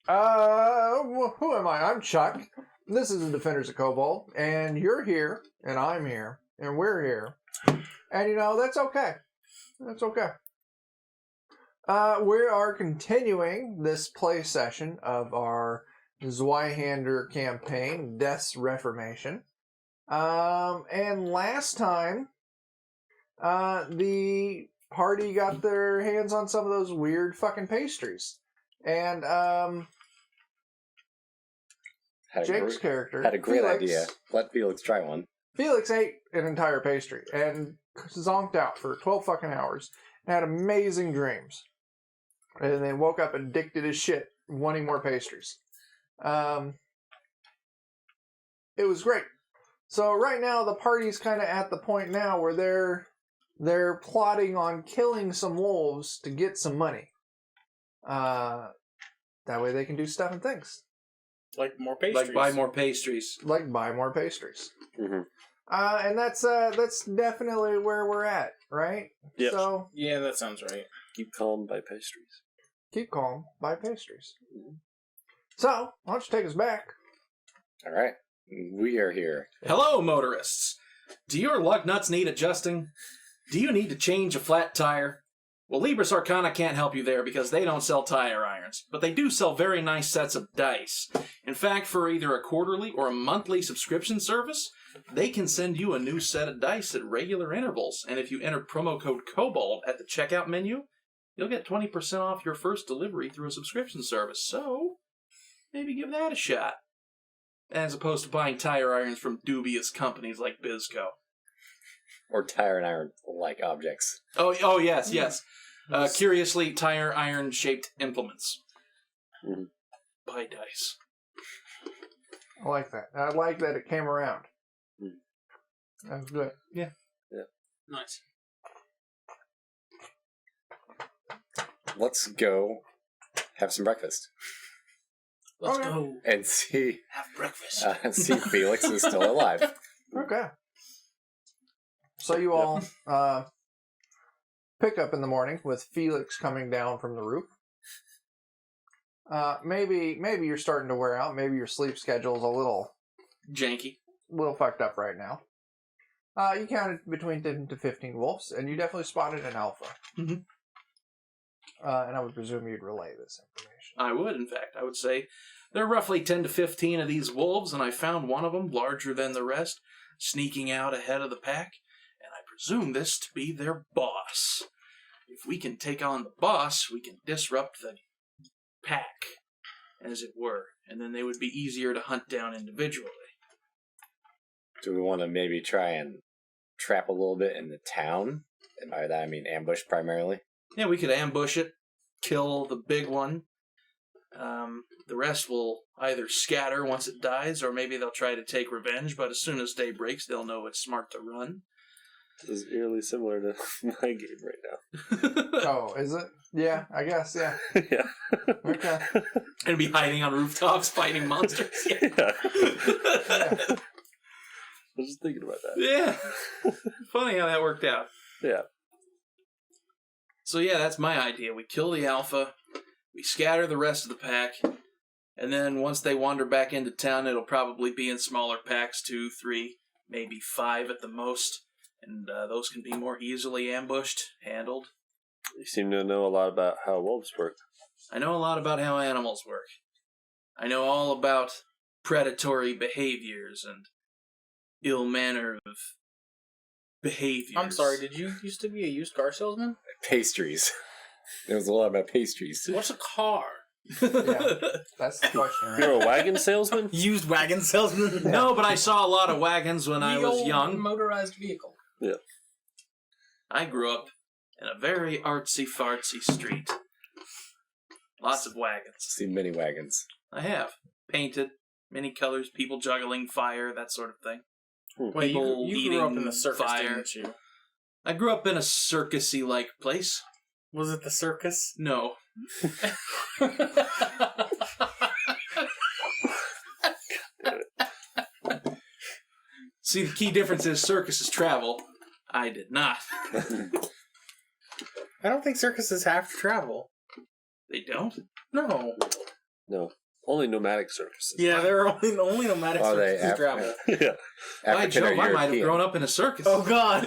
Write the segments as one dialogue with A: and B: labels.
A: Who am I? I'm Chuck. This is the Defenders of Kobold, and you're here, and I'm here, and we're here. And, that's okay. That's okay. We are continuing this play session of our Zweihander campaign, Death's Reformation. And last time, the party got their hands on some of those weird fucking pastries. And, Jake's character
B: had a great
A: Felix,
B: idea. Let Felix try one.
A: Felix ate an entire pastry and zonked out for 12 fucking hours and had amazing dreams. And then woke up addicted as shit, wanting more pastries. It was great. So right now the party's kind of at the point now where they're plotting on killing some wolves to get some money. That way they can do stuff and things.
C: Like more pastries.
D: Like buy more pastries.
B: Mm-hmm.
A: And that's definitely where we're at, right?
C: Yep.
A: So
C: yeah, that sounds right.
E: Keep calm by pastries.
A: keep calm, buy pastries. So, why don't you take us back?
B: All right. We are here.
D: Hello, motorists. Do your lug nuts need adjusting? Do you need to change a flat tire? Well, Libris Arcana can't help you there because they don't sell tire irons, but they do sell very nice sets of dice. In fact, for either a quarterly or a monthly subscription service, they can send you a new set of dice at regular intervals, and if you enter promo code KOBOLD at the checkout menu, you'll get 20% off your first delivery through a subscription service, so maybe give that a shot, as opposed to buying tire irons from dubious companies like Bizco.
B: Or tire and iron-like objects.
D: Oh yes. Curiously, tire iron-shaped implements.
B: Mm-hmm.
D: Buy dice.
A: I like that. I like that it came around. That was good.
D: Yeah.
C: Nice.
B: Let's go have some breakfast.
C: Let's
A: Okay.
C: go
B: And see
C: have breakfast.
B: see if Felix is still alive.
A: Okay. So you all pick up in the morning with Felix coming down from the roof. Maybe you're starting to wear out. Maybe your sleep schedule's a little
D: Janky.
A: fucked up right now. You counted between 10 to 15 wolves, and you definitely spotted an alpha.
D: Mm-hmm.
A: And I would presume you'd relay this information.
D: I would, in fact. I would say there are roughly 10 to 15 of these wolves, and I found one of them, larger than the rest, sneaking out ahead of the pack, and I presume this to be their boss. If we can take on the boss, we can disrupt the pack, as it were, and then they would be easier to hunt down individually.
B: Do we want to maybe try and trap a little bit in the town? And by that I mean ambush primarily.
D: Yeah, we could ambush it, kill the big one. The rest will either scatter once it dies, or maybe they'll try to take revenge, but as soon as day breaks, they'll know it's smart to run.
E: This is eerily similar to my game right now.
A: Oh, is it? Yeah, I guess, yeah.
E: Yeah.
A: Okay.
D: And be hiding on rooftops fighting monsters.
E: Yeah.
A: Yeah.
E: I was just thinking about that.
D: Yeah. Funny how that worked out.
E: Yeah.
D: So yeah, that's my idea. We kill the alpha, we scatter the rest of the pack, and then once they wander back into town, it'll probably be in smaller packs, 2, 3, maybe 5 at the most, and those can be more easily ambushed, handled.
E: You seem to know a lot about how wolves work.
D: I know a lot about how animals work. I know all about predatory behaviors and ill manner of behaviors.
C: I'm sorry, did you used to be a used car salesman?
B: Pastries. There was a lot about pastries.
C: What's a car?
A: Yeah, that's the question, right?
E: You're a wagon salesman?
C: Used wagon salesman?
D: No, but I saw a lot of wagons when I was young.
C: Motorized vehicle.
E: Yeah.
D: I grew up in a very artsy-fartsy street. Lots of wagons.
B: Seen many wagons.
D: I have. Painted, many colors, people juggling fire, that sort of thing.
C: Wait,
D: People
C: you grew up in
D: eating
C: the circus,
D: fire.
C: didn't you?
D: I grew up in a circus-y-like place.
C: Was it the circus?
D: No. See, the key difference is circuses travel. I did not.
C: I don't think circuses have to travel.
D: They don't?
C: No.
E: No. Only nomadic circuses.
C: Yeah, there are only nomadic
B: Are they
C: circuses travel.
E: Yeah.
D: By
B: African or
D: Jove, I might have
B: European?
D: grown up in a circus.
C: Oh God.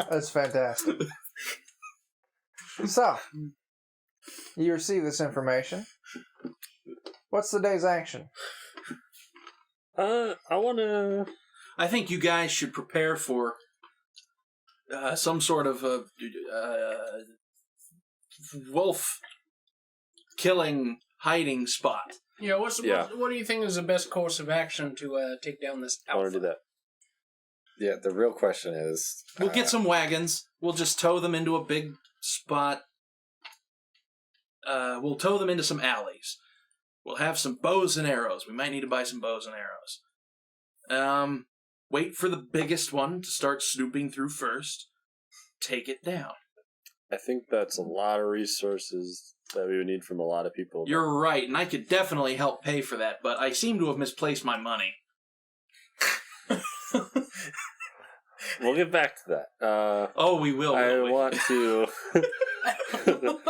A: That's fantastic. So, you receive this information. What's the day's action?
E: I want to...
D: I think you guys should prepare for some sort of wolf killing hiding spot.
F: Yeah, what do you think is the best course of action to take down this
E: I want
F: alpha?
E: to do that.
B: Yeah, the real question is...
D: We'll get some wagons. We'll just tow them into a big spot. We'll tow them into some alleys. We'll have some bows and arrows. We might need to buy some bows and arrows. Wait for the biggest one to start snooping through first. Take it down.
E: I think that's a lot of resources that we would need from a lot of people.
D: You're right, and I could definitely help pay for that, but I seem to have misplaced my money.
E: We'll get back to that.
D: Oh, we will.
E: I
D: won't we?
E: want to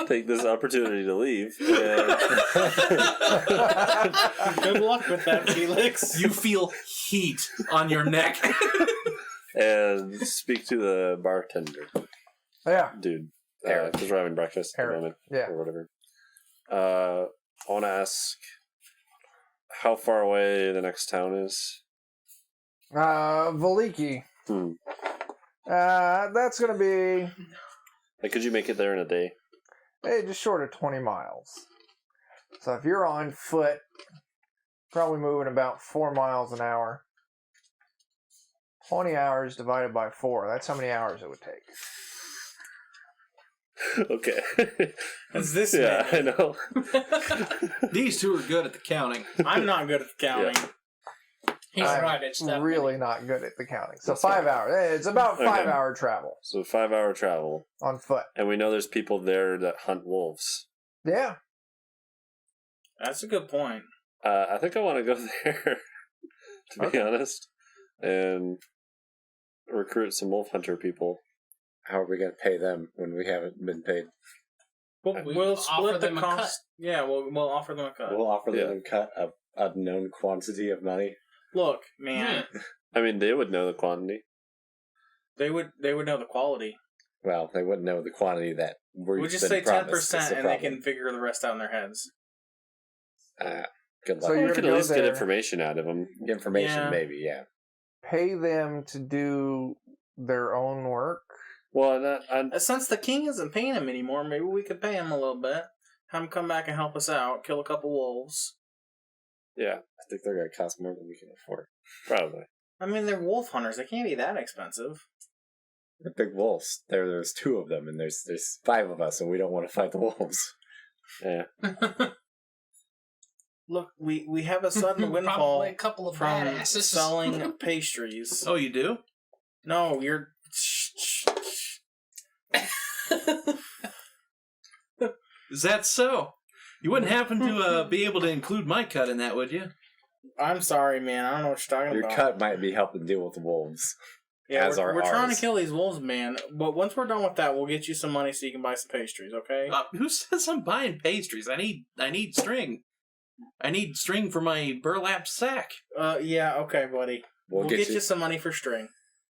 E: take this opportunity to leave. And
C: Good luck with that, Felix.
D: You feel heat on your neck.
E: and speak to the bartender
A: Yeah.
E: dude.
B: Eric.
E: Because we're having breakfast at the
A: Eric,
E: moment.
A: yeah.
E: Or whatever. I want to ask how far away the next town is.
A: Veliki. That's going to be
E: Like, could you make it there in a day?
A: just short of 20 miles. So if you're on foot, probably moving about 4 miles an hour. 20 hours divided by 4. That's how many hours it would take.
E: Okay.
C: That's this
E: Yeah, I
C: man.
E: know.
D: These two are good at the counting.
C: I'm not good at counting.
F: He's
A: I'm
F: right. It's that
A: really not good at the counting. So
E: That's
A: 5 hours. It's about 5-hour travel
E: So 5-hour travel.
A: on foot.
E: And we know there's people there that hunt wolves.
A: Yeah.
C: That's a good point.
E: I think I want to go there, to be honest, and recruit some wolf hunter people.
B: How are we going to pay them when we haven't been paid?
C: We'll
F: offer
C: split the
F: them a cut.
C: cost. Yeah, we'll offer them a cut.
B: We'll offer them
E: Yeah.
B: a cut of a known quantity of money.
C: Look, man,
E: I mean, they would know the quantity.
C: they would know the quality.
B: Well, they wouldn't know the quantity that
C: We'll just say 10%, and they can figure the rest out in their heads.
B: Good luck.
A: So
E: Well,
A: you're
E: we could
A: gonna
E: at
A: go
E: least get
A: there.
E: information out of them.
B: Information,
C: Yeah.
B: maybe, yeah.
A: Pay them to do their own work.
E: Well,
C: Since the king isn't paying him anymore, maybe we could pay him a little bit. Have him come back and help us out, kill a couple wolves.
E: yeah,
B: I think they're going to cost more than we can afford.
E: probably.
C: I mean, they're wolf hunters. They can't be that expensive.
B: The big wolves. There's 2 of them, and there's 5 of us, and we don't want to fight the wolves.
E: Yeah.
C: Look, we have a sudden
F: Probably
C: windfall
F: a couple of
C: from
F: badasses.
C: selling pastries.
D: Oh, you do?
C: No, you're...
D: Is that so? You wouldn't happen to be able to include my cut in that, would you?
C: I'm sorry, man. I don't know what you're talking
B: Your
C: about.
B: cut might be helping deal with the wolves.
C: Yeah,
B: as
C: we're
B: are
C: trying
B: ours.
C: to kill these wolves, man. But once we're done with that, we'll get you some money so you can buy some pastries, okay?
D: Who says I'm buying pastries? I need string. I need string for my burlap sack.
C: Yeah, okay, buddy.
B: We'll
C: We'll get you some money for string.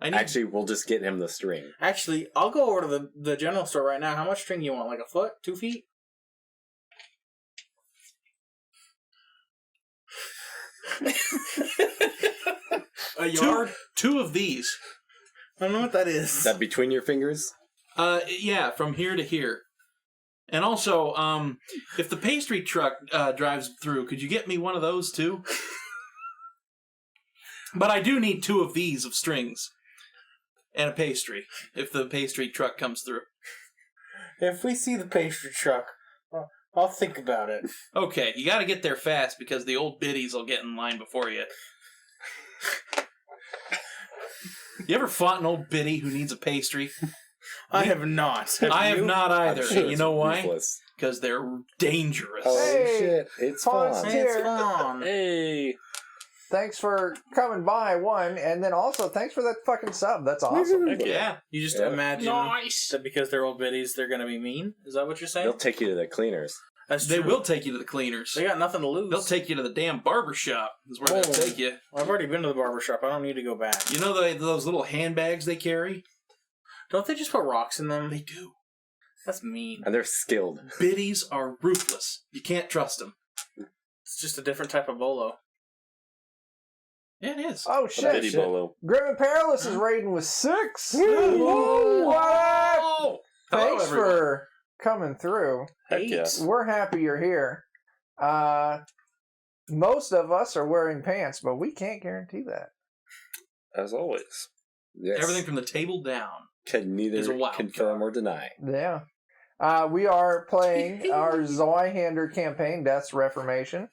D: I need.
B: Actually, we'll just get him the string.
C: Actually, I'll go over to the general store right now. How much string you want? Like a foot? 2 feet?
D: a yard. Two of these.
C: I don't know what that is.
B: Is that between your fingers?
D: Yeah, from here to here. And also, if the pastry truck drives through, could you get me one of those too? But I do need 2 of these of strings and a pastry if the pastry truck comes through.
C: If we see the pastry truck, I'll think about it.
D: Okay, you got to get there fast because the old biddies will get in line before you. You ever fought an old biddy who needs a pastry?
C: I have not.
D: I have
C: you?
D: not either.
B: I'm sure
D: You
B: it's
D: know why?
B: ruthless.
D: Because they're dangerous.
B: Oh,
A: Hey,
B: shit. It's
A: Fawn's
B: fun.
A: here.
C: It's fun.
E: Hey.
A: Thanks for coming by, one, and then also thanks for that fucking sub. That's awesome.
E: Heck
D: Yeah.
C: You just
B: Yeah.
C: imagine
F: Nice.
C: that because they're old biddies, they're going to be mean? Is that what you're saying?
B: They'll take you to the cleaners.
C: That's
D: They
C: true.
D: will take you to the cleaners.
C: They got nothing to lose.
D: They'll take you to the damn barber shop. Is where they'll
C: Oh.
D: take you.
C: Well, I've already been to the barber shop. I don't need to go back.
D: You know those little handbags they carry?
C: Don't they just put rocks in them?
D: They do.
C: That's mean.
B: And they're skilled.
D: Biddies are ruthless. You can't trust them.
C: It's just a different type of bolo.
D: Yeah, it is.
A: Oh
E: A
A: shit!
E: bitty bolo.
A: Grim and Perilous is raiding with 6.
D: Woo!
A: What up?
D: Oh!
A: Thanks
D: Hello, everyone.
A: for coming through.
E: Heck yeah.
A: We're happy you're here. Most of us are wearing pants, but we can't guarantee that.
E: As always.
B: Yes.
D: Everything from the table down.
B: Can
D: is
B: neither
D: a wild
B: confirm
D: card.
B: or deny.
A: Yeah. We are playing our Zweihander campaign, Death's Reformation.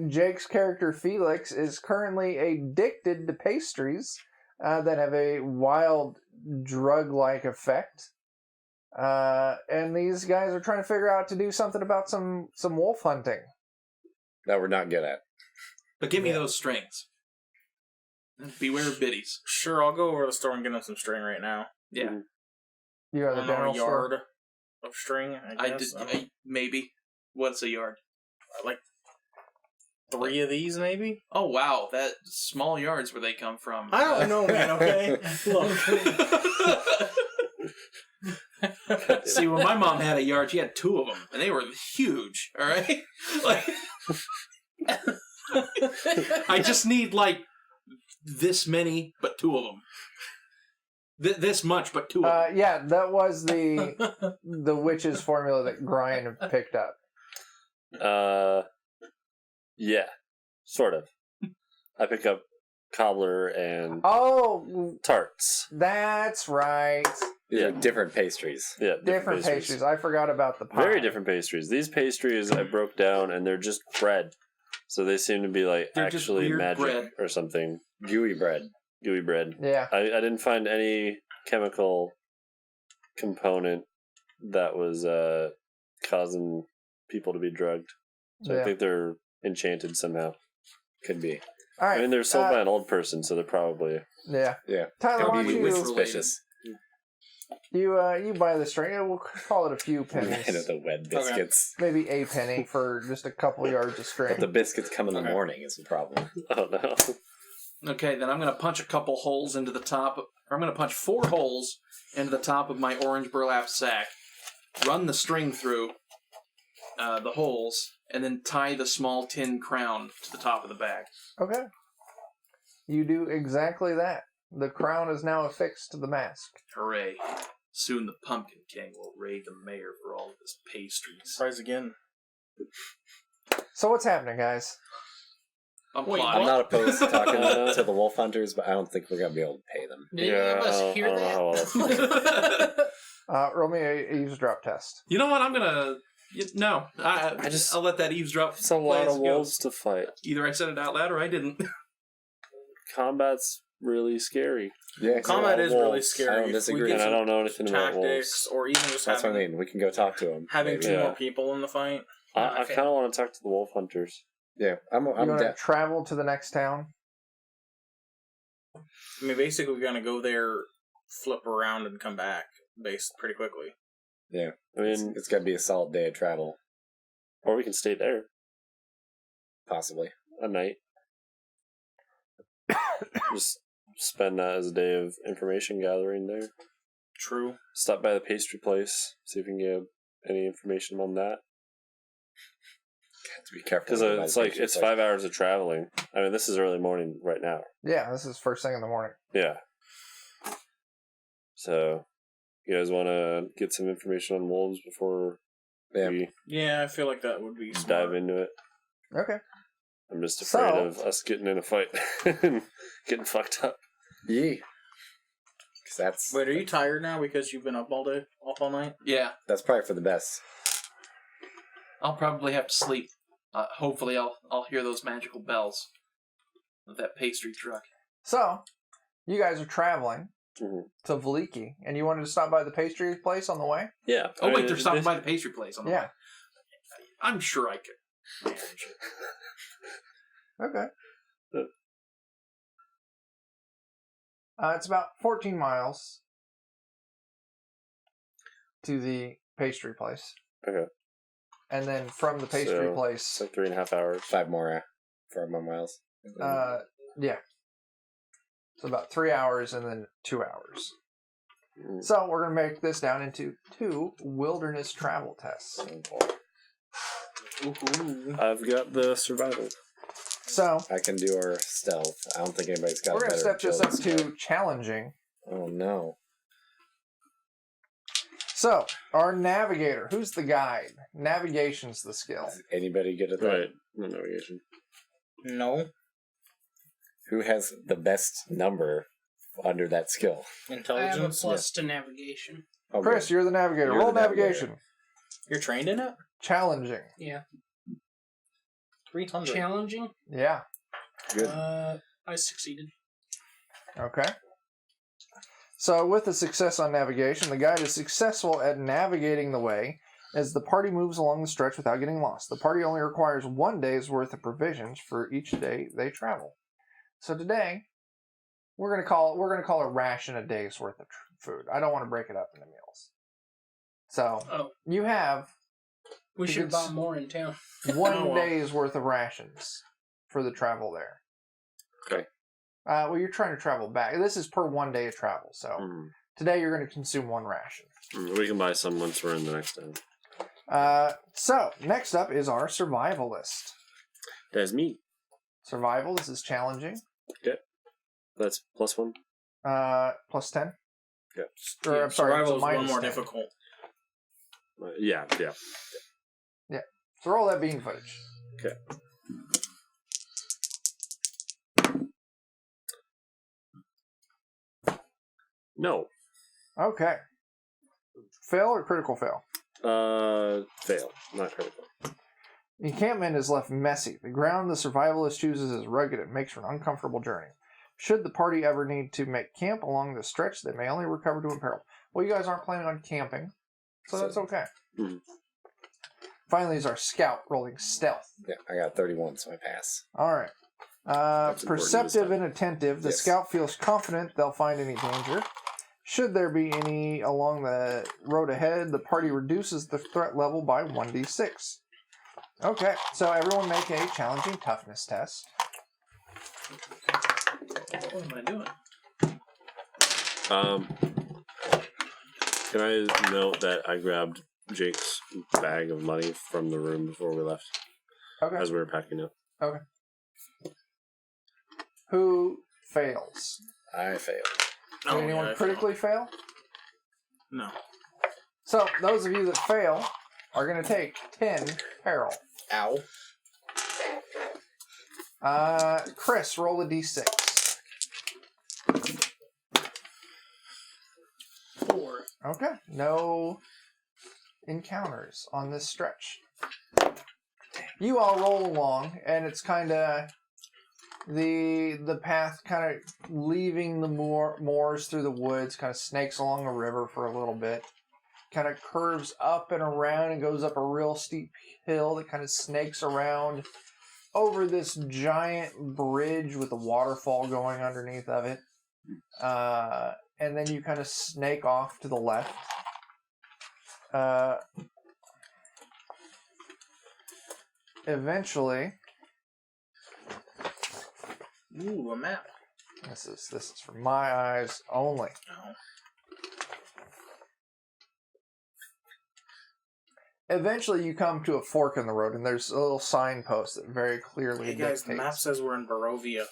A: Jake's character Felix is currently addicted to pastries that have a wild drug-like effect. And these guys are trying to figure out to do something about some wolf hunting.
B: That we're not good at.
D: But give me those strings. And beware of biddies.
C: Sure, I'll go over to the store and get them some string right now.
D: Yeah.
A: You are
C: I
A: the
C: don't know,
A: general
C: a
A: store.
C: yard of string, I guess.
D: Maybe. What's a yard?
C: Like 3 of these, maybe?
D: Oh, wow. That small yards where they come from.
C: I don't know, man, okay? Look.
D: See, when my mom had a yard, she had 2 of them, and they were huge, all right? Like, I just need, like, this many, but 2 of them. This much, but 2 of them.
A: Yeah, that was the witch's formula that Brian picked up.
E: Yeah. Sort of. I pick up cobbler and
A: Oh,
E: tarts.
A: that's right.
B: These
E: Yeah.
B: are different pastries.
E: Yeah,
A: Different pastries. I forgot about the pie.
E: Very different pastries. These pastries I broke down and they're just bread. So they seem to be like
D: They're just
E: actually
D: weird
E: magic
D: bread.
E: or something.
B: Gooey bread.
E: Gooey bread.
A: Yeah.
E: I didn't find any chemical component that was causing people to be drugged. So
A: Yeah.
E: I think they're enchanted somehow.
B: Could be.
A: All right.
E: I mean, they're sold by an old person, so they're probably...
A: Yeah.
B: Yeah.
A: Tyler, why
B: Could
A: don't
B: be
D: with
A: you
B: suspicious.
A: you buy the string? We'll call it a few
B: I know
A: pennies,
B: the wet biscuits.
A: maybe a penny for just a couple yards of string.
B: But the biscuits come in the
C: Okay.
B: morning is the problem.
E: Oh, no.
D: Okay, then I'm going to punch a couple holes into the top, or I'm going to punch 4 holes into the top of my orange burlap sack, run the string through the holes, and then tie the small tin crown to the top of the bag.
A: Okay. You do exactly that. The crown is now affixed to the mask.
D: Hooray. Soon the Pumpkin King will raid the mayor for all of his pastries.
C: Tries again.
A: So what's happening, guys?
D: I'm
C: Wait,
D: plotting.
B: I'm not opposed to talking to the wolf hunters, but I don't think we're going to be able to pay them.
F: Did any of us hear
E: I don't know
F: that?
E: how
A: Roll me a eavesdrop test.
D: You know what? I'm gonna. No, I'll let that eavesdrop.
E: It's a
D: play
E: lot
D: as
E: of
D: it goes.
E: wolves to fight.
D: Either I said it out loud or I didn't.
E: Combat's really scary.
B: Yeah,
C: Combat is really
B: I
C: scary.
B: don't
C: If
B: disagree.
C: we get
E: And I
C: some
E: don't know anything about
C: tactics,
E: wolves.
C: or even just
B: That's what I
C: having,
B: mean. We can go talk to them.
C: having
B: maybe.
C: 2
E: Yeah.
C: more people in the fight.
E: I kind of want to talk to the wolf hunters.
B: Yeah, I'm
A: You want to
B: down.
A: travel to the next town?
C: I mean, basically, we're gonna go there, flip around, and come back, pretty quickly.
B: Yeah,
E: I mean,
B: it's going to be a solid day of travel,
E: or we can stay there
B: possibly.
E: a night. Just spend that as a day of information gathering there.
C: True.
E: Stop by the pastry place, see if we can get any information on that.
B: Have to be careful.
E: Because
B: about
E: it's
B: the
E: like
B: pastry
E: it's
B: place.
E: 5 hours of traveling. I mean, this is early morning right now.
A: Yeah, this is first thing in the morning.
E: Yeah. So, you guys want to get some information on wolves before
B: Yeah.
E: we
C: Yeah, I feel like that would be smart.
E: dive into it?
A: Okay.
E: I'm just afraid
A: So-
E: of us getting in a fight and getting fucked up.
B: Yeah. 'Cause
C: Wait, are you tired now because you've been up all day, up all night?
D: Yeah,
B: that's probably for the best.
D: I'll probably have to sleep. Hopefully, I'll hear those magical bells of that pastry truck.
A: So, you guys are traveling
E: Mhm.
A: to Veliki, and you wanted to stop by the pastry place on the way?
E: Yeah.
D: Oh, wait, they're stopping by the pastry place. On the
A: Yeah.
D: way. I'm sure I could manage it.
A: Okay.
E: Yeah.
A: It's about 14 miles to the pastry place.
E: Okay.
A: and then from the pastry
E: So,
A: place,
E: It's like 3.5 hours.
B: 5 more miles.
A: yeah. So about 3 hours and then 2 hours.
E: Mm.
A: So we're going to make this down into 2 wilderness travel tests.
C: Ooh.
E: I've got the survival.
A: So
B: I can do our stealth. I don't think anybody's got.
A: we're
B: going to
A: step this up to challenging.
B: Oh no!
A: So our navigator, who's the guide? Navigation's the skill.
B: Is anybody good at that?
E: Right. No navigation.
C: No.
B: Who has the best number under that skill?
F: I have a
C: Intelligence.
F: plus to navigation.
B: Oh,
A: Chris,
B: good.
A: you're the navigator.
B: You're
A: Roll
B: the navigator.
A: navigation.
C: You're trained in it?
A: Challenging.
F: Yeah.
C: 300.
F: Challenging.
A: Yeah.
B: Good.
F: I succeeded.
A: Okay. So with a success on navigation, the guide is successful at navigating the way as the party moves along the stretch without getting lost. The party only requires 1 day's worth of provisions for each day they travel. So today, we're gonna call a ration a day's worth of food. I don't want to break it up into meals. So
F: Oh,
A: you have
F: we
A: You
F: should have
A: could
F: bought more in town.
A: 1
C: Oh, well.
A: day's worth of rations for the travel there.
E: Okay.
A: Well, you're trying to travel back. This is per 1 day of travel. So
E: Mm.
A: today you're going to consume 1 ration.
E: We can buy some once we're in the next town.
A: So next up is our survivalist.
E: That's me.
A: Survival. This is challenging.
E: That's +1.
A: Plus 10.
E: Yeah.
A: Or, I'm sorry,
C: Survival
A: it's a
C: is one
A: minus
C: more
A: 10.
C: difficult.
E: Yeah.
A: So roll that bean footage.
E: Okay. No.
A: Okay. Fail or critical fail?
E: Fail. Not critical.
A: The encampment is left messy. The ground the survivalist chooses is rugged and makes for an uncomfortable journey. Should the party ever need to make camp along the stretch, they may only recover to imperil. Well, you guys aren't planning on camping, so that's okay.
E: Mhm.
A: Finally is our scout rolling stealth.
B: Yeah, I got 31, so I pass.
A: All right.
E: That's important
A: Perceptive
E: this
A: and attentive, the
B: Yes.
A: scout feels confident they'll find any danger. Should there be any along the road ahead, the party reduces the threat level by 1d6. Okay, so everyone make a challenging toughness test.
C: What am I doing?
E: Can I note that I grabbed Jake's bag of money from the room before we left
A: Okay.
E: as we were packing up?
A: Who fails?
B: I failed.
A: Did anyone
C: I
A: critically fail?
C: failed. No.
A: So, those of you that fail are going to take 10 peril.
C: Ow.
A: Chris, roll a d6.
F: 4.
A: Okay. No encounters on this stretch. You all roll along, and it's kind of the path kind of leaving the moors through the woods, kind of snakes along a river for a little bit, kind of curves up and around and goes up a real steep hill that kind of snakes around over this giant bridge with a waterfall going underneath of it. And then you kind of snake off to the left. Eventually,
C: Ooh, a map.
A: this is for my eyes only.
C: Oh.
A: Eventually, you come to a fork in the road, and there's a little signpost that very clearly
C: Hey guys, the map
A: dictates.
C: says we're in Barovia.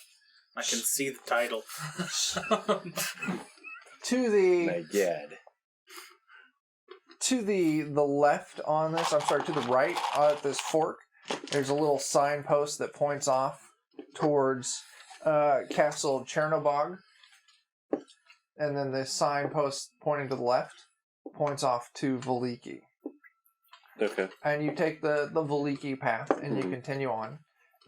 C: I can see the title.
A: To the
B: My God.
A: to the left on this, I'm sorry, to the right at this fork, there's a little signpost that points off towards Castle Chernobog. And then the signpost pointing to the left points off to Veliki.
E: Okay.
A: And you take the Veliki path and you continue on.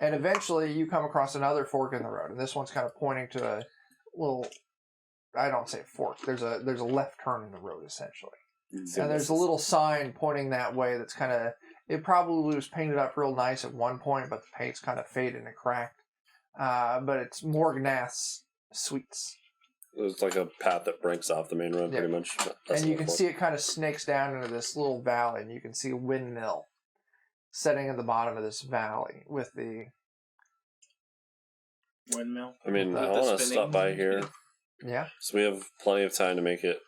A: And eventually you come across another fork in the road. And this one's kind of pointing to a little, I don't say fork, there's a left turn in the road essentially.
B: So
A: And there's a little sign pointing that way that's kind of, it probably was painted up real nice at one point, but the paint's kind of faded and cracked. But it's Morgnath's Sweets.
E: It's like a path that breaks off the main road,
A: Yeah.
E: pretty much.
A: And you can see it kind of snakes down into this little valley, and you can see a windmill setting at the bottom of this valley with the...
C: Windmill.
E: I mean, I
D: The
E: want to
D: spinning-
E: stop by here,
A: Yeah?
E: so we have plenty of time to make it.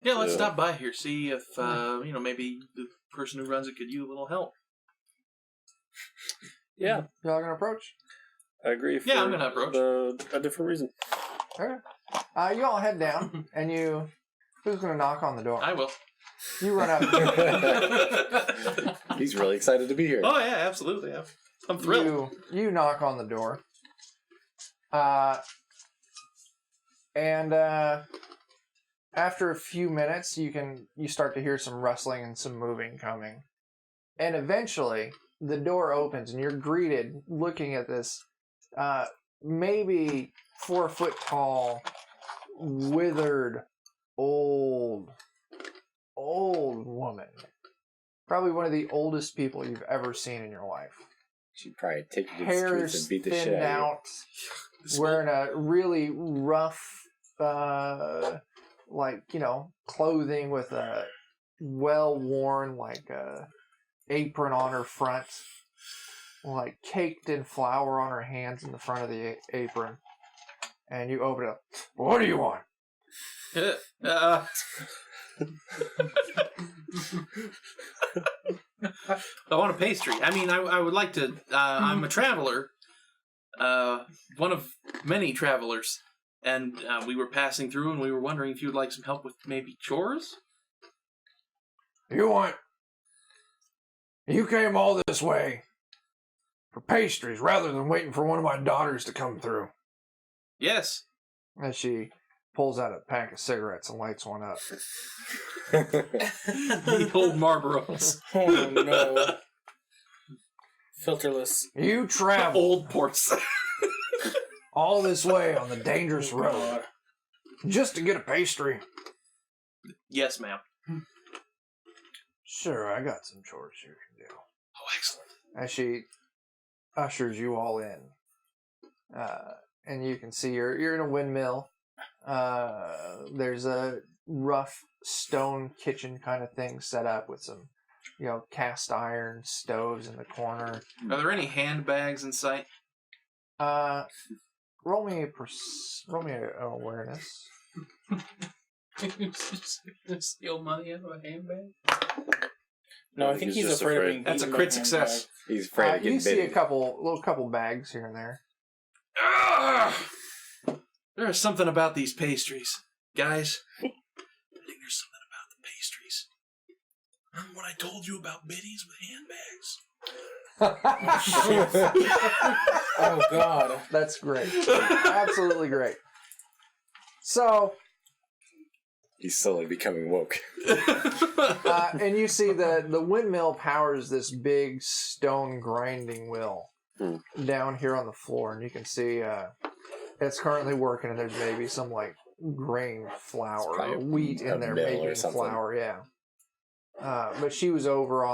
D: Yeah, let's
E: Yeah.
D: stop by here, see if maybe the person who runs it could use a little help.
E: Yeah,
A: Y'all gonna approach?
E: I agree.
D: Yeah, I'm
E: for
D: gonna approach.
E: a different reason.
A: Okay. You all head down, and you... Who's gonna knock on the door?
D: I will.
A: You run up.
B: He's really excited to be here.
D: Oh yeah, absolutely. I'm thrilled.
A: You knock on the door. And after a few minutes, you start to hear some rustling and some moving coming. And eventually, the door opens, and you're greeted looking at this maybe 4 foot tall, withered, old woman. Probably one of the oldest people you've ever seen in your life.
B: She'd probably take you to the
A: Hair
B: streets
A: is
B: and beat the shit
A: thinned
B: out of
A: out, wearing a really rough, clothing with a well-worn, apron on her front, caked in flour on her hands in the front of the apron. And you open it up. What do you want?
D: I want a pastry. I mean, I would like to. I'm a traveler, one of many travelers, and we were passing through, and we were wondering if you'd like some help with maybe chores.
A: You came all this way for pastries rather than waiting for one of my daughters to come through.
D: Yes.
A: And she pulls out a pack of cigarettes and lights one up.
D: The old Marlboros.
C: Oh no. Filterless.
A: You travel
D: Old ports.
A: all this way on the dangerous
C: Oh,
A: road
C: God.
A: just to get a pastry.
D: Yes, ma'am.
A: Sure, I got some chores you can do.
D: Oh, excellent.
A: As she ushers you all in. And you can see you're in a windmill. There's a rough stone kitchen kind of thing set up with some, cast iron stoves in the corner.
D: Are there any handbags in sight?
A: Roll me an awareness.
F: Steal money out of a handbag?
C: No, I think he's
E: just
C: afraid of
E: afraid.
C: being
D: That's a
C: beaten
D: crit
C: by
D: success.
B: He's afraid of
A: You
B: getting
A: see
B: bitten.
A: a couple bags here and there.
D: There is something about these pastries. Guys, I think there's something about the pastries. Remember what I told you about biddies with handbags?
C: Oh God.
A: That's great. Absolutely great. So,
B: He's slowly becoming woke.
A: and you see the windmill powers this big stone grinding wheel down here on the floor, and you can see it's currently working, and there's maybe some grain flour
B: probably
A: or wheat
B: a
A: in there
B: mill or
A: making
B: something.
A: flour, yeah. But she was over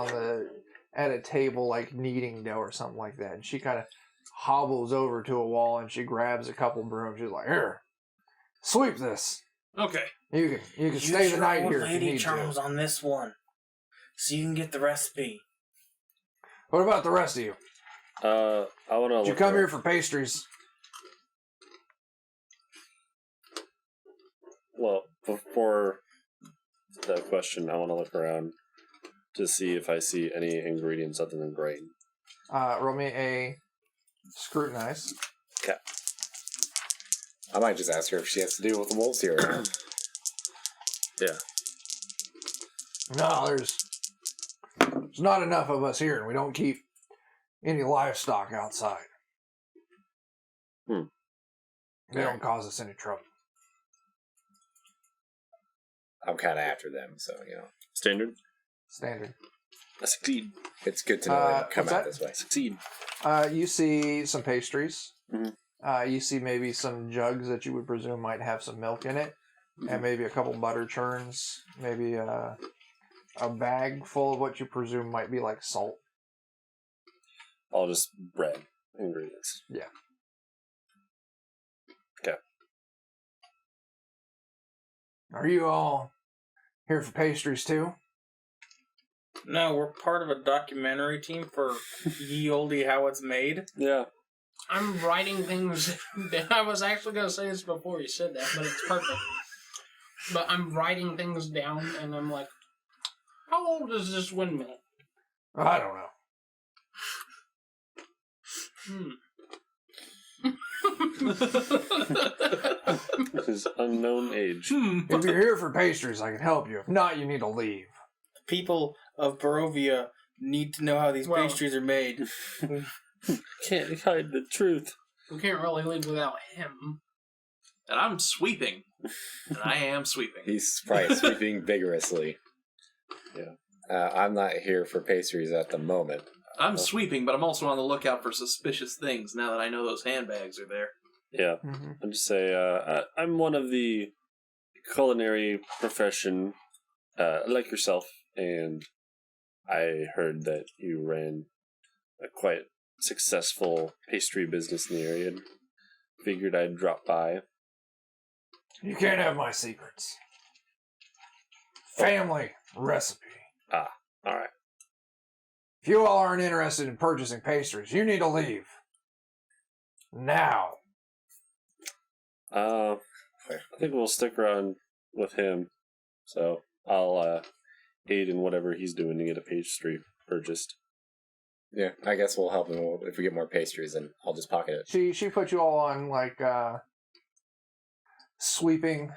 A: at a table kneading dough or something like that, and she kind of hobbles over to a wall and she grabs a couple brooms. She's like, "Here, sweep this.
D: Okay.
A: You can stay the night here if you
C: Lady
A: need
C: Charms
A: to.
C: on this one, so you can get the recipe.
A: What about the rest of you?
E: I want to.
A: Did you come here for pastries?"
E: Well, before that question, I want to look around to see if I see any ingredients other than grain.
A: Roll me a scrutinize.
E: Okay.
B: I might just ask her if she has to deal with the wolves here or not.
E: Yeah.
A: No, there's not enough of us here, and we don't keep any livestock outside. They don't cause us any trouble.
B: I'm kind of after them, so,
E: Standard?
A: Standard.
E: I succeed.
B: it's good to know they don't come
A: what's
B: out
A: that?
B: this way.
E: Succeed.
A: You see some pastries.
E: Mhm.
A: You see maybe some jugs that you would presume might have some milk in it, and maybe a couple butter churns, maybe a bag full of what you presume might be like salt.
E: All just bread ingredients.
A: Yeah.
E: Okay.
A: Are you all here for pastries too?
C: No, we're part of a documentary team for Ye Olde How It's Made.
E: Yeah.
F: I'm writing things. I was actually going to say this before you said that, but it's perfect. But I'm writing things down, and I'm like, how old is this windmill?
A: I don't know.
E: His unknown age.
A: If you're here for pastries, I can help you. If not, you need to leave.
C: People of Barovia need to know how these pastries are made.
E: Can't hide the truth.
F: We can't really leave without him.
D: And I'm sweeping. And I am sweeping.
B: He's probably sweeping vigorously. Yeah. I'm not here for pastries at the moment.
D: I'm sweeping, but I'm also on the lookout for suspicious things now that I know those handbags are there.
E: Yeah.
A: Mm-hmm.
E: I'll just say, I'm one of the culinary profession, like yourself, and I heard that you ran a quite successful pastry business in the area, and figured I'd drop by.
A: You can't have my secrets. Family recipe.
E: All right.
A: If you all aren't interested in purchasing pastries, you need to leave. Now.
E: I think we'll stick around with him, so I'll aid in whatever he's doing to get a pastry purchased.
B: Yeah, I guess we'll help him if we get more pastries, and I'll just pocket it.
A: She put you all on, like, sweeping,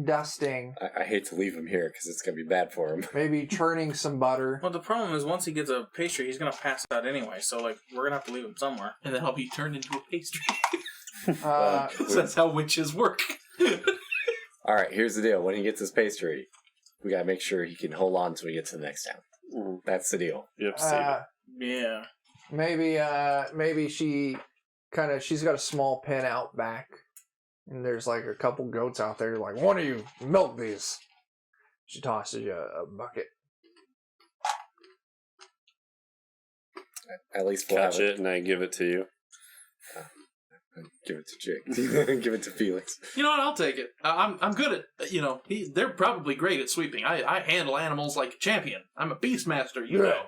A: dusting,
B: I hate to leave him here because it's going to be bad for him.
A: maybe churning some butter.
C: Well, the problem is once he gets a pastry, he's going to pass out anyway, so like we're going to have to leave him somewhere.
D: And then I'll be turned into a pastry.
A: Uh,
D: So that's how witches work.
B: All right, here's the deal. When he gets his pastry, we got to make sure he can hold on until we get to the next town.
E: Mm.
B: That's the deal.
E: You have to save it.
C: Yeah.
A: maybe she's got a small pen out back, and there's like a couple goats out there. Like, one of you milk these. She tosses you a bucket.
B: At least we'll
E: Catch
B: have
E: it, and I give it to you.
B: Give it to Jake. Give it to Felix.
D: You know what? I'll take it. I'm good at, they're probably great at sweeping. I handle animals like a champion. I'm a beastmaster, you know.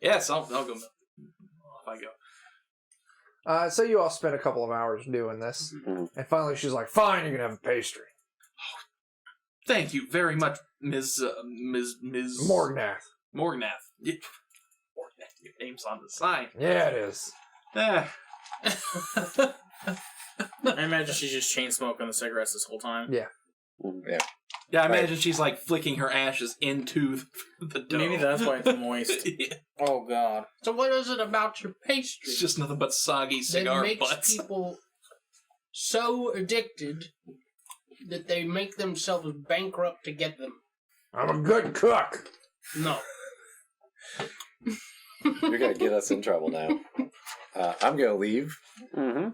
D: Yes, I'll go. Off I go.
A: So you all spent a couple of hours doing this, and finally she's like, "Fine, you can have a pastry."
D: Thank you very much, Ms.
A: Morgnath.
D: Morgnath. Yeah. Morgnath. Your name's on the sign.
A: Yeah, it is.
D: Ah.
C: I imagine she's just chain smoking the cigarettes this whole time.
A: Yeah.
B: Yeah.
D: Yeah, I imagine she's like flicking her ashes into the dough.
C: Maybe that's why it's moist.
D: Yeah.
C: Oh, God.
F: So what is it about your pastry
D: It's just nothing but soggy
F: that
D: cigar
F: makes
D: butts.
F: people so addicted that they make themselves bankrupt to get them?
A: I'm a good cook.
F: No.
B: You're going to get us in trouble now. I'm going to leave.
E: Mm-hmm.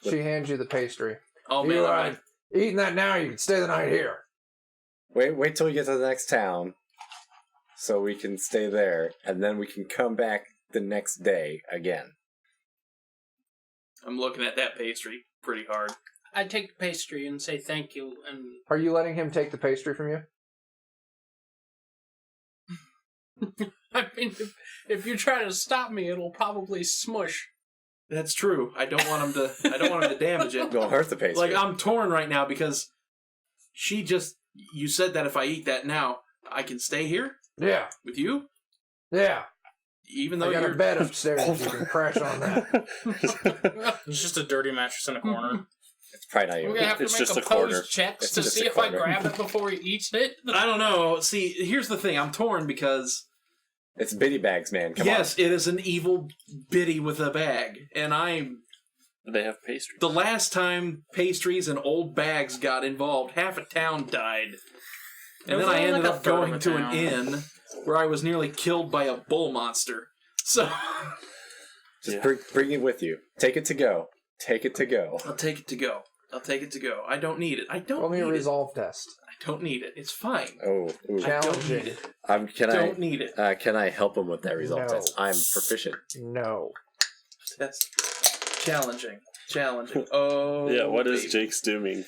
A: She hands you the pastry.
D: Oh,
A: You
D: man, all right.
A: eating that now, you can stay the night here.
B: Wait till we get to the next town so we can stay there, and then we can come back the next day again.
D: I'm looking at that pastry pretty hard.
F: I take the pastry and say thank you, and
A: Are you letting him take the pastry from you?
F: I mean, if you try to stop me, it'll probably smush.
D: That's true. I don't want him to damage it.
B: Don't hurt the pastry.
D: Like, I'm torn right now because you said that if I eat that now, I can stay here
A: Yeah.
D: with you,
A: Yeah.
D: even though
A: I got
D: you're
A: a bed upstairs. You can crash on that.
C: It's just a dirty mattress in a corner.
B: it's probably not
F: We're
B: even.
F: gonna have to
E: It's
F: make
E: just a
F: opposed
E: corner.
F: checks
B: It's
F: to
B: just
F: see
B: a
F: if I
B: corner.
F: grab it before he eats it.
D: I don't know. See, here's the thing. I'm torn because
B: It's bitty bags, man. Come
D: yes, it is an evil biddy with a bag, and
E: They have pastry.
D: the last time pastries and old bags got involved, half a town died.
C: It
D: And
C: was
D: then I
C: only
D: ended
C: like a
D: up
C: third of
D: going
C: a
D: to an
C: town.
D: inn where I was nearly killed by a bull monster. So
B: Just
E: Yeah.
B: bring it with you. Take it to go. Take it to go.
D: I'll take it to go. I don't need it. I don't
A: Roll me a
D: need it.
A: resolve test.
D: I don't need it. It's fine.
B: Oh, ooh.
D: I don't
A: Challenging.
D: need it.
B: Can
D: Need it.
B: Can I help him with that result
A: No.
B: test? I'm proficient.
A: No.
D: That's challenging. Oh,
E: Yeah, what is
D: baby.
E: Jake's doing?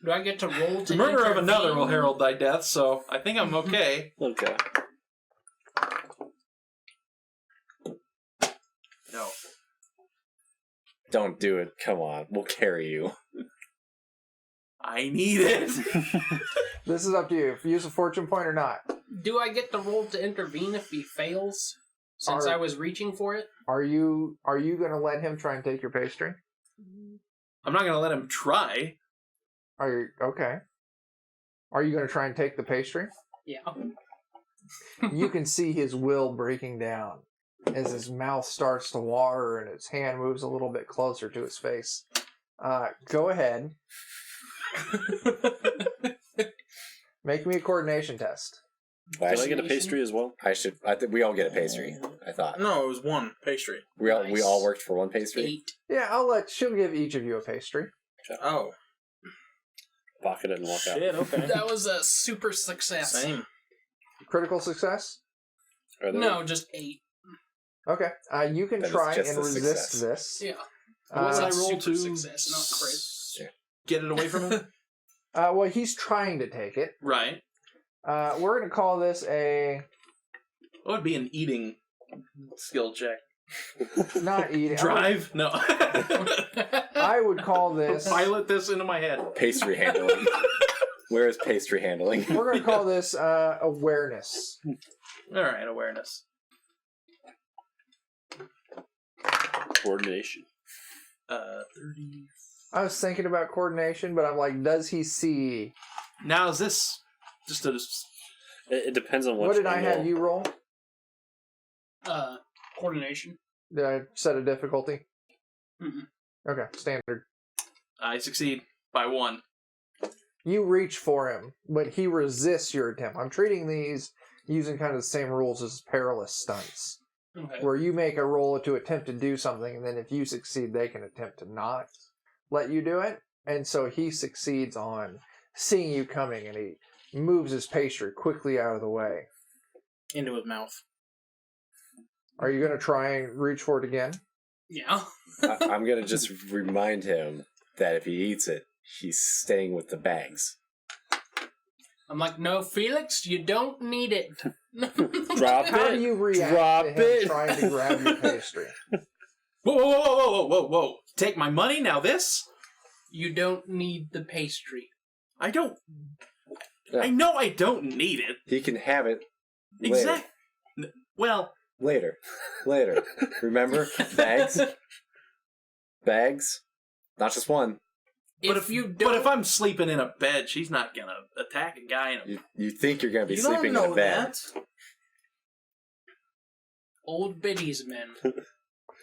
F: Do I get to roll to
D: The murder of another
F: intervene?
D: will herald thy death, so I think I'm okay.
E: Okay.
B: Don't do it. Come on. We'll carry you.
D: I need it.
A: This is up to you. If you use a fortune point or not.
F: Do I get the roll to intervene if he fails? Since I was reaching for it?
A: Are you going to let him try and take your pastry?
D: I'm not going to let him try.
A: Are you okay? Are you going to try and take the pastry?
F: Yeah.
A: You can see his will breaking down as his mouth starts to water and his hand moves a little bit closer to his face. Go ahead. Make me a coordination test.
B: Well,
E: Did I get a pastry as well?
B: I think we all get a pastry. I thought
C: No, it was one pastry.
B: we all worked for one pastry.
F: 8.
A: Yeah, she'll give each of you a pastry.
C: Oh.
E: Pocket it and walk out.
C: Shit, okay.
F: That was a super success.
C: Same.
A: Critical success?
E: Are there-
F: No, just 8.
A: Okay. You can
B: That is
A: try
B: just
A: and
B: a
A: resist
B: success.
A: this.
F: Yeah.
D: What's
A: Uh,
D: I roll
F: super
D: to
F: success, not crit.
D: get it away from him?
A: well, he's trying to take it.
D: Right.
A: We're going to call this a...
D: What would be an eating skill check?
A: Not eating.
D: Drive? No.
A: I would call this...
D: Pilot this into my head.
B: Pastry handling. Where is pastry handling?
A: We're going to call this awareness.
D: All right, awareness.
E: Coordination.
D: 30.
A: I was thinking about coordination, but I'm like, does he see...
D: Now, is this just a...
E: It depends on
A: What did I have you roll?
F: Coordination.
A: Did I set a difficulty?
F: Mhm.
A: Okay, standard.
D: I succeed by 1.
A: You reach for him, but he resists your attempt. I'm treating these using kind of the same rules as perilous stunts,
F: Okay.
A: where you make a roll to attempt to do something, and then if you succeed, they can attempt to not let you do it. And so he succeeds on seeing you coming, and he moves his pastry quickly out of the way.
C: Into his mouth.
A: Are you going to try and reach for it again?
F: Yeah.
B: I'm gonna just remind him that if he eats it, he's staying with the bags.
F: I'm like, no, Felix, you don't need it.
E: Drop
A: How do
E: it.
A: you react
E: Drop
A: to him
E: it.
A: trying to grab your pastry?
D: Whoa, whoa, whoa, whoa, whoa, whoa, whoa. Take my money, now this?
F: You don't need the pastry.
D: I don't...
B: Yeah.
D: I know I don't need it.
B: He can have it later.
D: Exactly. Well...
B: Later. Remember? Bags? Bags? Not just one.
D: But if I'm sleeping in a bed, she's not gonna attack a guy in a...
B: You think you're gonna be
C: You
B: sleeping
C: don't
B: in
C: know
B: a bed.
C: that.
F: Old biddies, men.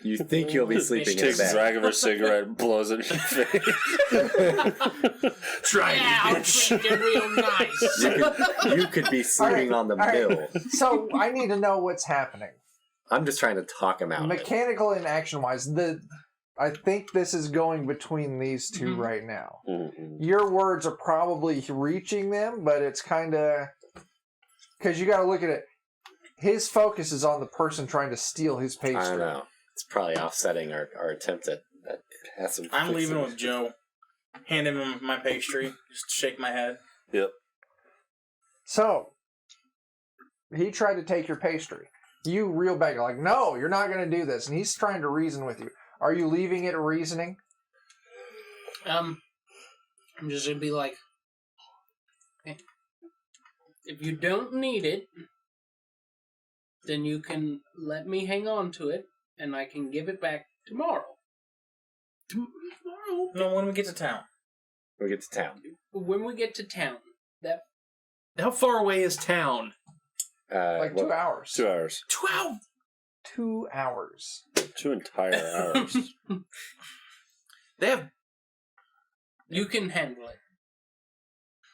B: You think you'll be sleeping
E: She
B: in a
E: takes a
B: bed.
E: drag of her cigarette and blows it in your face.
D: Try
F: Yeah,
D: me,
F: I'll
D: bitch.
F: treat you real nice.
B: You could be sleeping on the mill.
A: So I need to know what's happening.
B: I'm just trying to talk him out. of it.
A: Mechanical and action-wise, I think this is going between these two
F: Mhm.
A: right now.
E: Mm-mm.
A: Your words are probably reaching them, but it's kind of... Because you got to look at it. His focus is on the person trying to steal his pastry.
B: I don't know. It's probably offsetting our attempt at have some.
C: I'm leaving
B: fixing.
C: with Joe. Handing him my pastry. Just shake my head.
E: Yep.
A: So, he tried to take your pastry. You reel back. You're like, no, you're not going to do this. And he's trying to reason with you. Are you leaving it reasoning?
F: I'm just gonna be like, okay, if you don't need it, then you can let me hang on to it, and I can give it back tomorrow. Tomorrow?
C: No, when we get to town.
B: We get to town.
F: When we get to town. That
D: How far away is town?
A: Like 2 hours.
E: 2 hours.
D: 12.
A: 2 hours.
E: 2 entire hours.
D: They have...
F: you can handle it.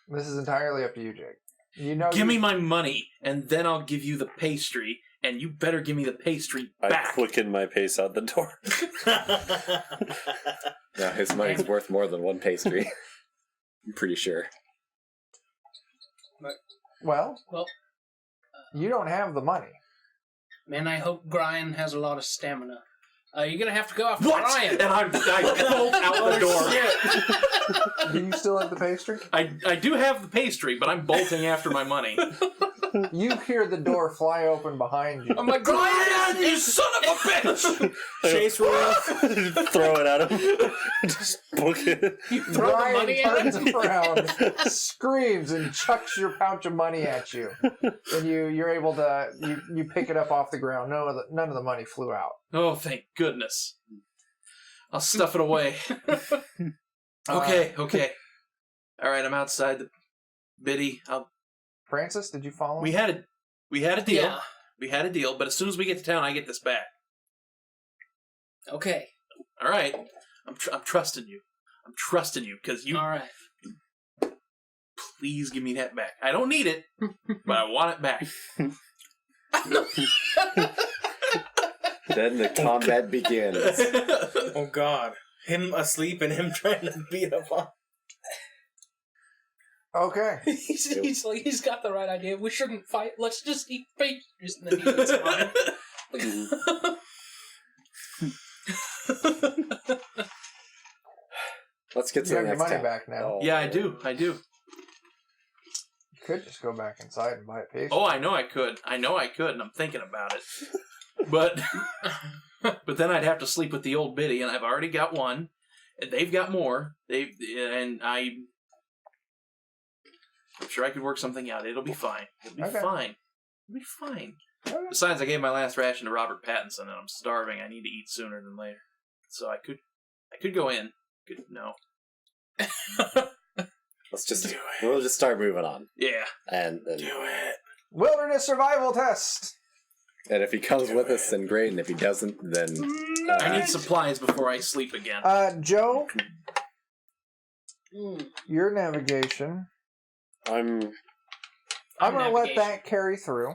A: This is entirely up to you, Jake. You know,
D: Give me my money, and then I'll give you the pastry, and you better give me the pastry
E: I
D: back.
E: quicken my pace out the door.
B: No, his money's worth more than one pastry. I'm pretty sure.
A: Well,
F: Well,
A: you don't have the money.
F: man, I hope Brian has a lot of stamina. You're gonna have to go after
D: What?
F: Ryan.
D: And I bolt out the door.
A: Do you still have the pastry?
D: I do have the pastry, but I'm bolting after my money.
A: You hear the door fly open behind you.
F: I'm like,
D: Ryan, you son of a bitch!
C: Chase roll.
E: Throw it at him. Just book it.
F: You throw the
A: Ryan
F: money at
A: turns
F: him?
A: around, screams, and chucks your pouch of money at you. And you're able to you pick it up off the ground. None of the money flew out.
D: Oh, thank goodness. I'll stuff it away. Okay. All right, I'm outside the biddy.
A: Francis, did you follow?
D: We had a deal.
F: Yeah.
D: We had a deal, but as soon as we get to town, I get this back.
F: Okay.
D: All right. I'm trusting you. I'm trusting you because you.
F: All right.
D: Please give me that back. I don't need it, but I want it back.
B: Then the combat begins.
C: Oh God. Him asleep and him trying to beat up on.
A: Okay.
F: He's got the right idea. We shouldn't fight. Let's just eat pastries and then he gets mine.
B: Let's get to
A: You
B: the
A: have your
B: next
A: money
B: town.
A: back now.
B: Oh,
D: Yeah, I do.
A: You could just go back inside and buy a pastry.
D: Oh, I know I could, and I'm thinking about it. But then I'd have to sleep with the old biddy, and I've already got one. And they've got more. I'm sure I could work something out. It'll be fine. It'll be
A: Okay.
D: fine. It'll be fine.
A: Okay.
D: Besides, I gave my last ration to Robert Pattinson, and I'm starving. I need to eat sooner than later. So I could go in. No.
B: We'll just start moving on.
D: Yeah.
B: And then,
C: Do it.
A: Wilderness survival test.
B: and if he comes with us, then great. And if he doesn't, then
D: I need supplies before I sleep again.
A: Joe,
F: Mm.
A: your navigation.
E: I'm
A: I'm going to let
F: navigation.
A: that carry through.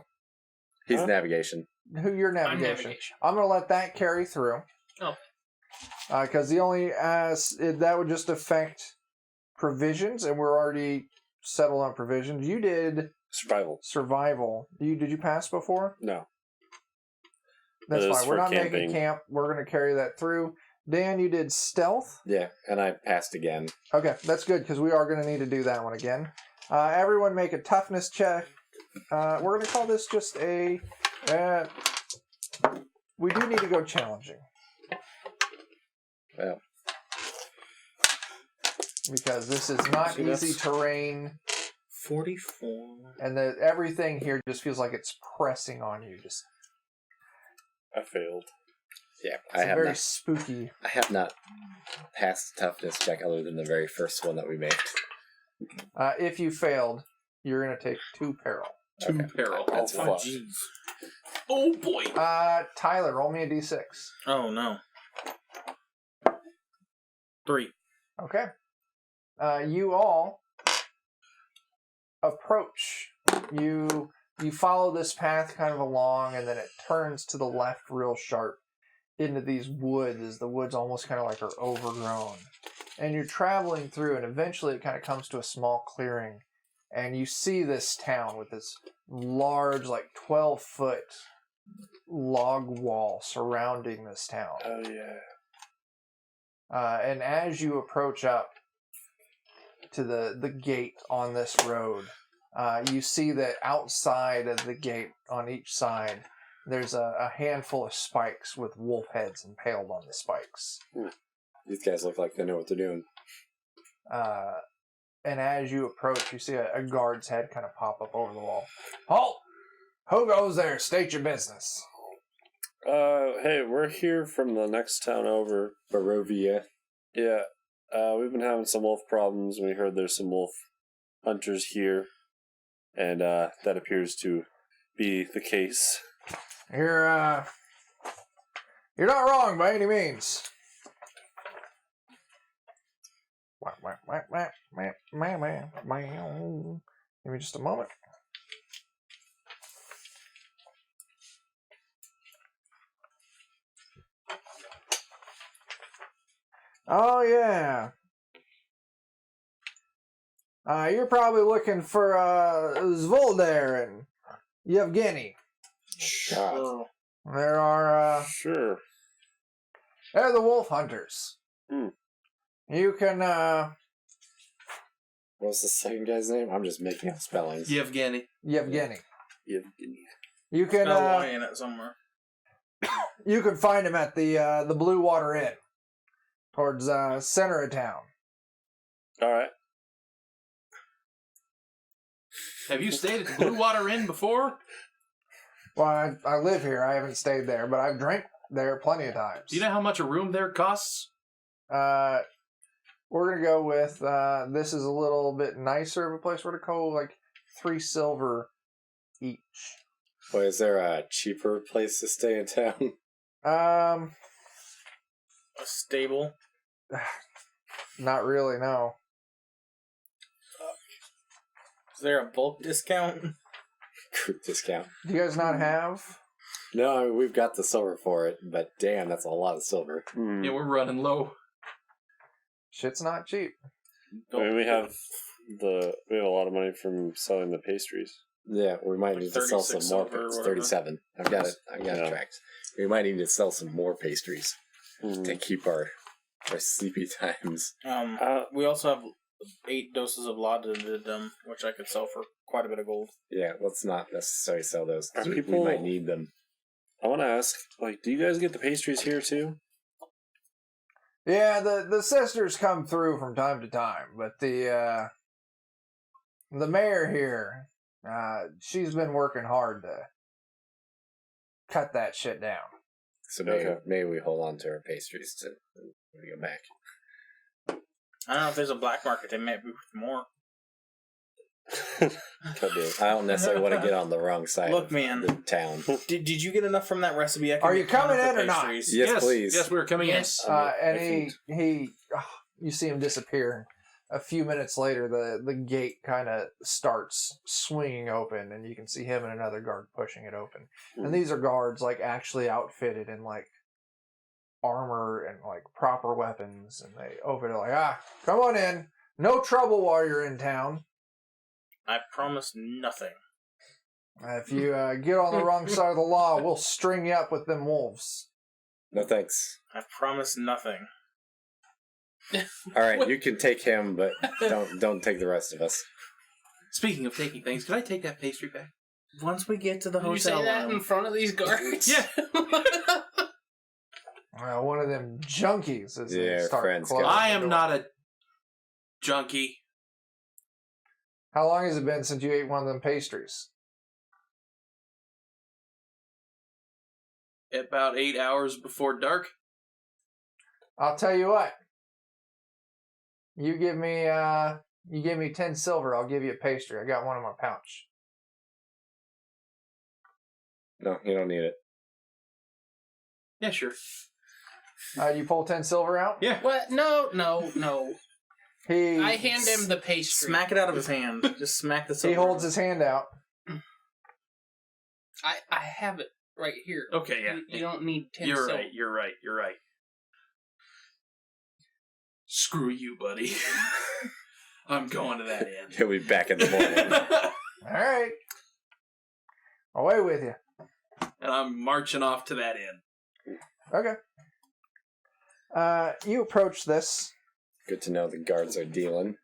B: he's
E: Huh?
B: navigation.
A: Your
F: I'm
A: navigation.
F: navigation.
A: I'm going to let that carry through.
F: Oh.
A: Because the only that would just affect provisions, and we're already settled on provisions. You did
E: survival.
A: survival. Did you pass before?
E: No.
A: That's
E: It is
A: fine. We're
E: for
A: not making
E: camping.
A: camp. We're going to carry that through. Dan, you did stealth.
B: Yeah, and I passed again.
A: Okay, that's good because we are going to need to do that one again. Everyone make a toughness check. We're going to call this just a... we do need to go challenging.
B: Well,
A: Because this is not
C: See,
A: easy
C: that's-
A: terrain,
C: 44.
A: and everything here just feels like it's pressing on you. Just
E: I failed.
B: yeah,
A: it's very spooky.
B: I have not passed the toughness check other than the very first one that we made.
A: If you failed, you're going to take 2 peril.
D: Two peril.
B: That's
C: Oh,
B: fine.
C: jeez.
D: Oh boy.
A: Tyler, roll me a d6.
C: Oh, no. 3.
A: Okay. You all approach. You follow this path kind of along, and then it turns to the left real sharp into these woods, as the woods almost kind of like are overgrown. And you're traveling through, and eventually it kind of comes to a small clearing, and you see this town with this large, like 12-foot log wall surrounding this town.
E: Oh yeah.
A: And as you approach up to the gate on this road, you see that outside of the gate on each side, there's a handful of spikes with wolf heads impaled on the spikes.
B: These guys look like they know what they're doing.
A: And as you approach, you see a guard's head kind of pop up over the wall. Halt! Who goes there? State your business.
E: Hey, we're here from the next town over.
B: Barovia.
E: Yeah. We've been having some wolf problems. We heard there's some wolf hunters here, and that appears to be the case.
A: You're not wrong by any means. Give me just a moment. Oh yeah. You're probably looking for Zvolder and Yevgeny.
B: God.
A: There are
E: Sure.
A: They're the wolf hunters.
E: Hmm.
A: You can,
B: What was the second guy's name? I'm just making up spellings.
D: Yevgeny.
A: Yevgeny.
E: Yevgeny.
A: You can,
C: Spell Y in it somewhere.
A: you can find him at the Blue Water Inn, towards center of town.
E: All right.
D: Have you stayed at the Blue Water Inn before?
A: Well, I live here. I haven't stayed there, but I've drank there plenty of times.
D: Do you know how much a room there costs?
A: We're gonna go with this is a little bit nicer of a place. We're gonna go like 3 silver each.
B: Boy, is there a cheaper place to stay in town?
C: A stable.
A: Not really. No.
C: Is there a bulk discount?
B: Group discount.
A: Do you guys not have?
B: No, I mean, we've got the silver for it, but damn, that's a lot of silver.
E: Hmm.
D: Yeah, we're running low.
A: Shit's not cheap.
E: I mean, we have a lot of money from selling the pastries.
B: Yeah, we might
C: Like
B: need to sell some
C: 36
B: more.
C: silver or
B: It's
C: whatever.
B: 37. I've got it. I've got it
E: Yeah.
B: tracked. We might need to sell some more pastries
E: Hmm.
B: to keep our sleepy times.
C: We also have 8 doses of laudanum, which I could sell for quite a bit of gold.
B: Yeah, let's not necessarily sell those, 'cause
E: Are
B: we
E: people-
B: might need them.
E: I want to ask, like, do you guys get the pastries here too?
A: Yeah, the sisters come through from time to time, but the mayor here, she's been working hard to cut that shit down.
B: So
E: Okay.
B: maybe we hold on to our pastries when we go back.
C: I don't know if there's a black market. They might be worth more.
E: Could be.
B: I don't necessarily want to get on the wrong side
C: Look,
B: of
C: man.
B: the town.
C: Did you get enough from that recipe? I can
A: Are you
C: make
A: coming in
C: counterfeit
A: or not?
C: pastries.
B: Yes, please.
D: Yes, we were coming
F: Yes.
A: And
B: if
A: he you see him disappear. A few minutes later, the gate kind of starts swinging open, and you can see him and another guard pushing it open. And these are guards like actually outfitted in like armor and like proper weapons, and they open it like, come on in, no trouble while you're in town.
C: I promise nothing.
A: If you get on the wrong side of the law, we'll string you up with them wolves.
B: No thanks.
C: I promise nothing.
B: All right, you can take him, but don't take the rest of us.
D: Speaking of taking things, can I take that pastry back?
C: Once we get to the
F: Did you say
C: hotel
F: that in
C: room,
F: front of these guards?
D: Yeah.
A: One of them junkies as they
B: Yeah,
A: start
B: friends
A: closing
B: got-
D: I
A: the
D: am
A: door.
D: not a junkie.
A: How long has it been since you ate one of them pastries?
D: About 8 hours before dark.
A: I'll tell you what. You give me 10 silver, I'll give you a pastry. I got one in my pouch.
B: No, you don't need it.
D: Yeah, sure.
A: You pull 10 silver out?
D: Yeah.
F: What? No.
A: He
F: I hand him the pastry.
C: smack it out of his hand. Just smack the
A: he
C: silver.
A: holds his hand out.
F: I have it right here.
D: Okay, yeah.
F: You don't need 10
D: You're
F: silver.
D: right, you're right. Screw you, buddy. I'm going to that inn.
B: He'll be back in the morning.
A: All right. Away with you.
D: And I'm marching off to that inn.
A: Okay. You approach this.
B: Good to know the guards are dealing.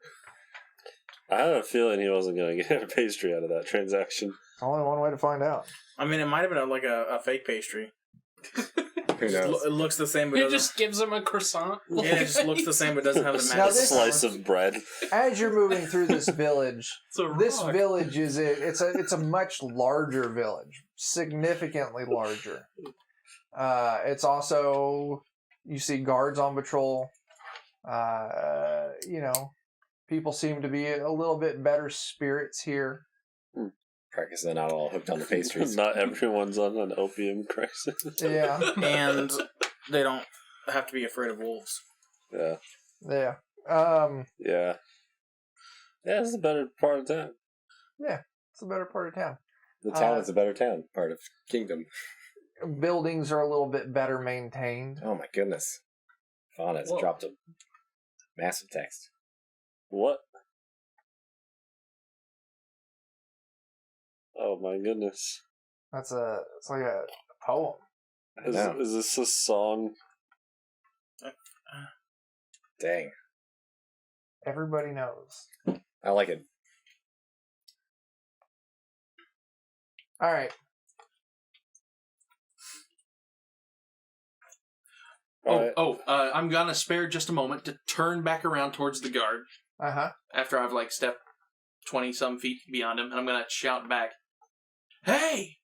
E: I had a feeling he wasn't going to get a pastry out of that transaction.
A: Only one way to find out.
C: I mean, it might have been like a fake pastry.
B: Who knows?
C: It looks the same, but
F: He
C: doesn't.
F: just gives him a croissant.
C: Yeah, it just looks the same, but doesn't have the
A: Now
E: A
C: magic.
A: this-
E: slice of bread.
A: As you're moving through this village,
D: It's a
A: this
D: rock.
A: village it's a much larger village, significantly larger. It's also, you see guards on patrol. People seem to be a little bit better spirits here.
B: Practice they're not all hooked on the pastries.
E: Not everyone's on an opium crisis.
A: Yeah,
C: And they don't have to be afraid of wolves.
E: Yeah.
A: yeah.
E: Yeah. Yeah, it's the better part of town.
A: It's a better part of town.
B: The town is a better town, part of Kingdom.
A: Buildings are a little bit better maintained.
B: Oh my goodness. Fauna has
F: Whoa.
B: dropped a massive text.
E: What? Oh my goodness.
A: It's like a poem.
E: Is,
B: Yeah.
E: is this a song?
B: Dang.
A: Everybody knows.
B: I like it.
A: All right.
D: I'm gonna spare just a moment to turn back around towards the guard
A: Uh-huh.
D: after I've like stepped 20-some feet beyond him, and I'm gonna shout back, "Hey!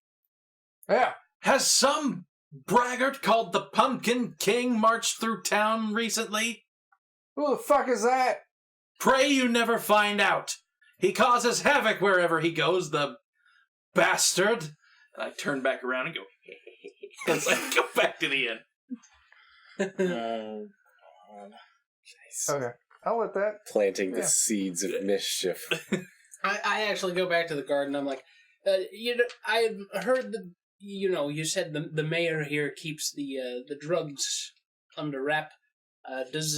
A: Yeah.
D: Has some braggart called the Pumpkin King marched through town recently?
A: Who the fuck is that?
D: Pray you never find out. He causes havoc wherever he goes, the bastard." And I turn back around and go, as I go back to the inn.
B: Nice.
A: Okay. I'll let that.
B: Planting
A: Yeah.
B: the seeds of mischief.
F: I actually go back to the garden. I'm like, I've heard that, you said the mayor here keeps the drugs under wrap. Is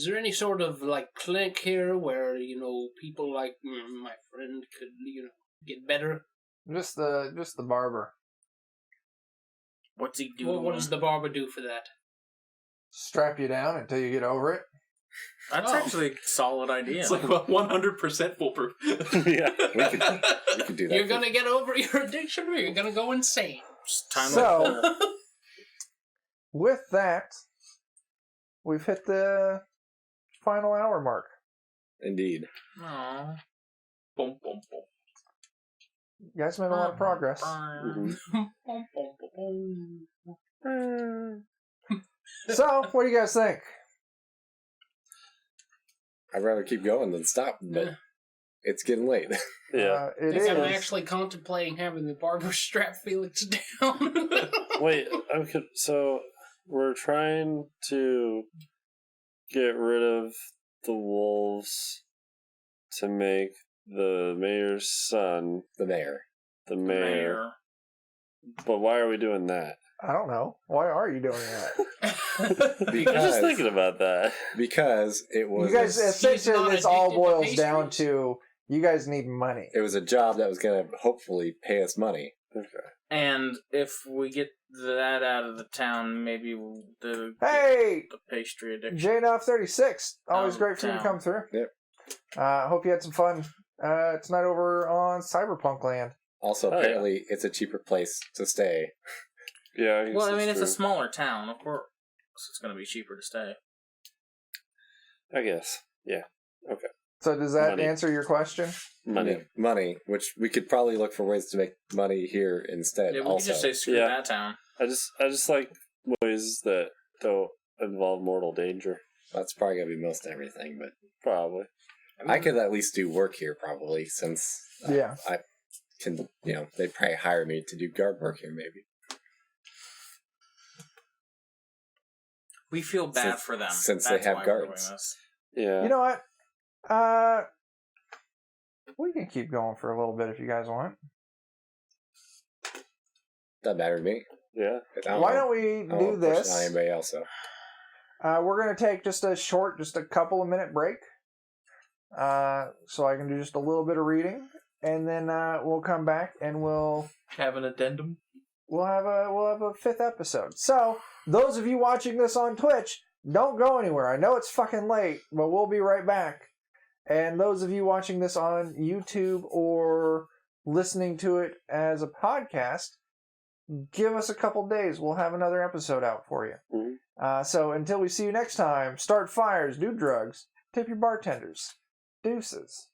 F: there any sort of, like, clinic here where, people like my friend could, get better?
A: Just the barber.
C: What's he
F: What
C: doing?
F: does the barber do for that?
A: Strap you down until you get over it.
C: That's actually a solid idea.
D: It's like 100% foolproof.
E: Yeah.
B: We could do that.
F: You're gonna get over your addiction, or you're gonna go insane.
C: Just time
A: So-
C: to pull.
A: With that, we've hit the final hour mark.
B: Indeed.
C: Aw.
D: Boom, boom, boom.
A: You guys made a lot of progress.
E: Mhm.
A: So, what do you guys think?
B: I'd rather keep going than stop, but it's getting late.
E: Yeah.
A: It
F: I think I'm
A: is.
F: actually contemplating having the barber strap Felix down.
E: Wait, so we're trying to get rid of the wolves to make the mayor's son
B: The mayor.
E: the mayor. But why are we doing that?
A: I don't know. Why are you doing that?
E: I'm just thinking about that.
B: Because it was
A: You guys, essentially,
F: not
A: this all
F: addicted to
A: boils
F: pastries?
A: down to you guys need money.
B: it was a job that was going to hopefully pay us money.
E: Okay.
C: And if we get that out of the town, maybe the
A: Hey,
C: the pastry addiction.
A: JNoff36. Always
C: Out
A: great
C: of
A: for you to
C: town.
A: come through.
B: Yep.
A: Hope you had some fun tonight over on Cyberpunk Land.
B: Also,
E: Oh,
B: apparently, it's a cheaper place to stay.
E: Yeah. I guess
C: Well, I
E: that's
C: mean, it's a
E: true.
C: smaller town, of course. It's going to be cheaper to stay.
E: I guess. Yeah.
A: So does that
E: Money.
A: answer your question?
E: Money.
B: Money, which we could probably look for ways to make money here instead.
C: Yeah, we could
B: also,
C: just say screw
E: Yeah.
C: that town.
E: I just like ways that don't involve mortal danger.
B: that's probably going to be most everything, but
E: Probably.
B: I could at least do work here probably, since
A: Yeah.
B: I can, they'd probably hire me to do guard work here maybe.
C: We feel bad
B: Since-
C: for them.
B: since they
C: That's
B: have
C: why we're
B: guards.
C: doing this.
E: Yeah.
A: You know what? We can keep going for a little bit if you guys want.
B: Doesn't matter to me.
E: Yeah.
A: Why don't we
B: I don't
A: do
B: wanna push it on
A: this?
B: anybody else, so.
A: We're going to take just a couple of minute break. So I can do just a little bit of reading. And then we'll come back and we'll
D: Have an addendum.
A: have a fifth episode. So those of you watching this on Twitch, don't go anywhere. I know it's fucking late, but we'll be right back. And those of you watching this on YouTube or listening to it as a podcast, give us a couple days. We'll have another episode out for you.
E: Mhm.
A: So until we see you next time, start fires, do drugs, tip your bartenders. Deuces.